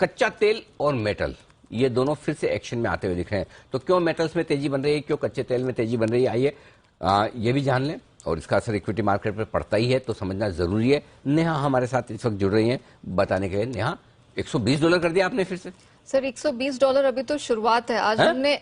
कच्चा तेल और मेटल ये दोनों फिर से एक्शन में आते हुए दिख रहे हैं। तो क्यों मेटल्स में तेजी बन रही है, क्यों कच्चे तेल में तेजी बन रही है, आइए ये भी जान लें। और इसका असर इक्विटी मार्केट पर पड़ता ही है तो समझना जरूरी है। नेहा हमारे साथ इस वक्त जुड़ रही हैं बताने के लिए। नेहा, $120 कर दिया आपने फिर से। सर $120 अभी तो शुरुआत है। आज हमने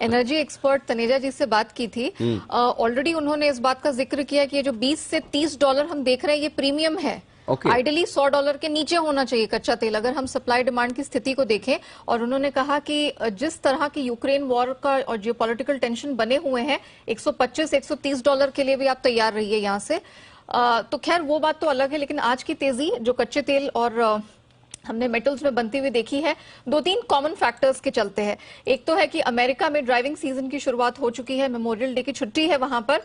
एनर्जी एक्सपर्ट तनेजा जी से बात की थी। ऑलरेडी उन्होंने इस बात का जिक्र किया कि ये जो $20 से $30 हम देख रहे हैं ये प्रीमियम है। आइडियली $100 के नीचे होना चाहिए कच्चा तेल, अगर हम सप्लाई डिमांड की स्थिति को देखें। और उन्होंने कहा कि जिस तरह की यूक्रेन वॉर का और जो पॉलिटिकल टेंशन बने हुए हैं, $125-130 के लिए भी आप तैयार रहिए यहां से। तो खैर वो बात तो अलग है, लेकिन आज की तेजी जो कच्चे तेल और हमने मेटल्स में बनती हुई देखी है, 2-3 कॉमन फैक्टर्स के चलते हैं। एक तो है कि अमेरिका में ड्राइविंग सीजन की शुरुआत हो चुकी है, मेमोरियल डे की छुट्टी है, वहां पर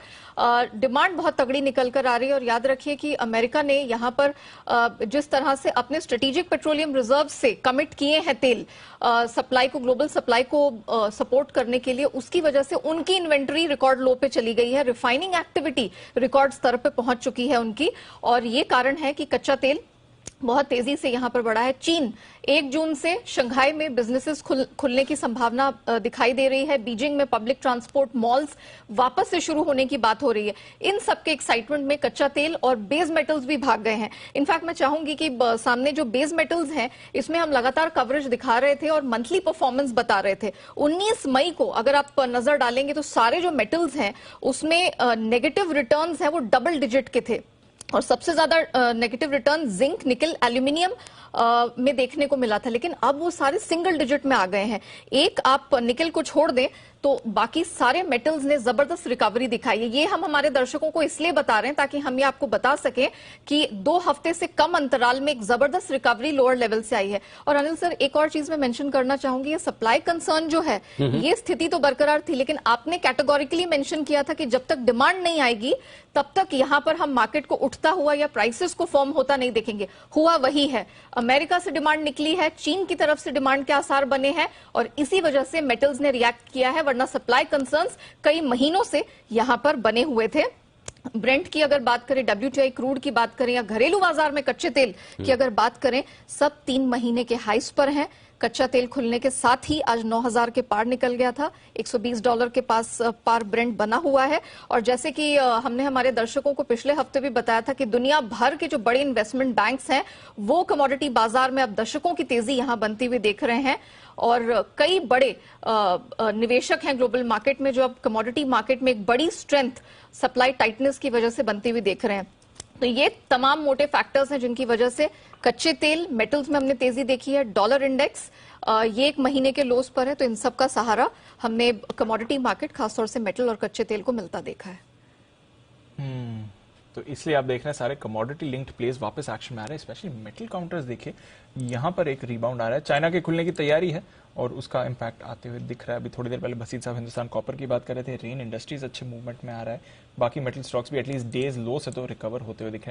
डिमांड बहुत तगड़ी निकल कर आ रही है। और याद रखिए कि अमेरिका ने यहां पर जिस तरह से अपने स्ट्रेटेजिक पेट्रोलियम रिजर्व से कमिट किए हैं तेल सप्लाई को, ग्लोबल सप्लाई को सपोर्ट करने के लिए, उसकी वजह से उनकी इन्वेंट्री रिकॉर्ड लो पे चली गई है। रिफाइनिंग एक्टिविटी रिकॉर्ड स्तर पे पहुंच चुकी है उनकी, और ये कारण है कि कच्चा तेल बहुत तेजी से यहां पर बढ़ा है। चीन 1 जून से शंघाई में बिजनेसेस खुलने की संभावना दिखाई दे रही है। बीजिंग में पब्लिक ट्रांसपोर्ट मॉल्स वापस से शुरू होने की बात हो रही है। इन सबके एक्साइटमेंट में कच्चा तेल और बेस मेटल्स भी भाग गए हैं। इनफैक्ट मैं चाहूंगी कि सामने जो बेस मेटल्स हैं इसमें हम लगातार कवरेज दिखा रहे थे और मंथली परफॉर्मेंस बता रहे थे। 19 मई को अगर आप नजर डालेंगे तो सारे जो मेटल्स हैं उसमें नेगेटिव रिटर्न्स हैं वो डबल डिजिट के थे। और सबसे ज्यादा नेगेटिव रिटर्न जिंक, निकल, एल्यूमिनियम में देखने को मिला था, लेकिन अब वो सारे सिंगल डिजिट में आ गए हैं। एक आप निकल को छोड़ दें तो बाकी सारे मेटल्स ने जबरदस्त रिकवरी दिखाई है। ये हम हमारे दर्शकों को इसलिए बता रहे हैं ताकि हम ये आपको बता सकें कि 2 हफ्ते से कम अंतराल में एक जबरदस्त रिकवरी लोअर लेवल से आई है। और अनिल सर, एक और चीज मैं मेंशन करना चाहूंगी, ये सप्लाई कंसर्न जो है ये स्थिति तो बरकरार थी, लेकिन आपने कैटेगोरिकली मेंशन किया था कि जब तक डिमांड नहीं आएगी तब तक यहां पर हम मार्केट को उठता हुआ या प्राइसेस को फॉर्म होता नहीं देखेंगे। हुआ वही है, अमेरिका से डिमांड निकली है, चीन की तरफ से डिमांड के आसार बने हैं और इसी वजह से मेटल्स ने रिएक्ट किया है, वरना सप्लाई कंसर्न्स कई महीनों से यहां पर बने हुए थे। ब्रेंट की अगर बात करें, WTI क्रूड की बात करें या घरेलू बाजार में कच्चे तेल की अगर बात करें, सब 3 महीने के हाइस पर हैं। कच्चा तेल खुलने के साथ ही आज 9,000 के पार निकल गया था, $120 के पास पार ब्रेंट बना हुआ है। और जैसे कि हमने हमारे दर्शकों को पिछले हफ्ते भी बताया था कि दुनिया भर के जो बड़े इन्वेस्टमेंट बैंक्स हैं वो कमोडिटी बाजार में अब दशकों की तेजी यहां बनती हुई देख रहे हैं। और कई बड़े निवेशक हैं ग्लोबल मार्केट में जो अब कमोडिटी मार्केट में एक बड़ी स्ट्रेंथ सप्लाई टाइटनेस की वजह से बनती हुई देख रहे हैं। तो ये तमाम मोटे फैक्टर्स हैं जिनकी वजह से कच्चे तेल, मेटल्स में हमने तेजी देखी है। डॉलर इंडेक्स ये 1 महीने के लोस पर है, तो इन सब का सहारा हमने कमोडिटी मार्केट खासतौर से मेटल और कच्चे तेल को मिलता देखा है। तो इसलिए आप देख रहे हैं सारे कमोडिटी लिंक्ड प्लेस वापस एक्शन में आ रहे हैं। स्पेशली मेटल काउंटर्स देखिए, यहाँ पर एक रिबाउंड आ रहा है। चाइना के खुलने की तैयारी है और उसका इंपैक्ट आते हुए दिख रहा है। अभी थोड़ी देर पहले बसीत साहब हिंदुस्तान कॉपर की बात कर रहे थे। रेन इंडस्ट्रीज अच्छे मूवमेंट में आ रहा है। बाकी मेटल स्टॉक्स भी एटलीस्ट डेज लो से तो रिकवर होते हुए दिख रहे हैं।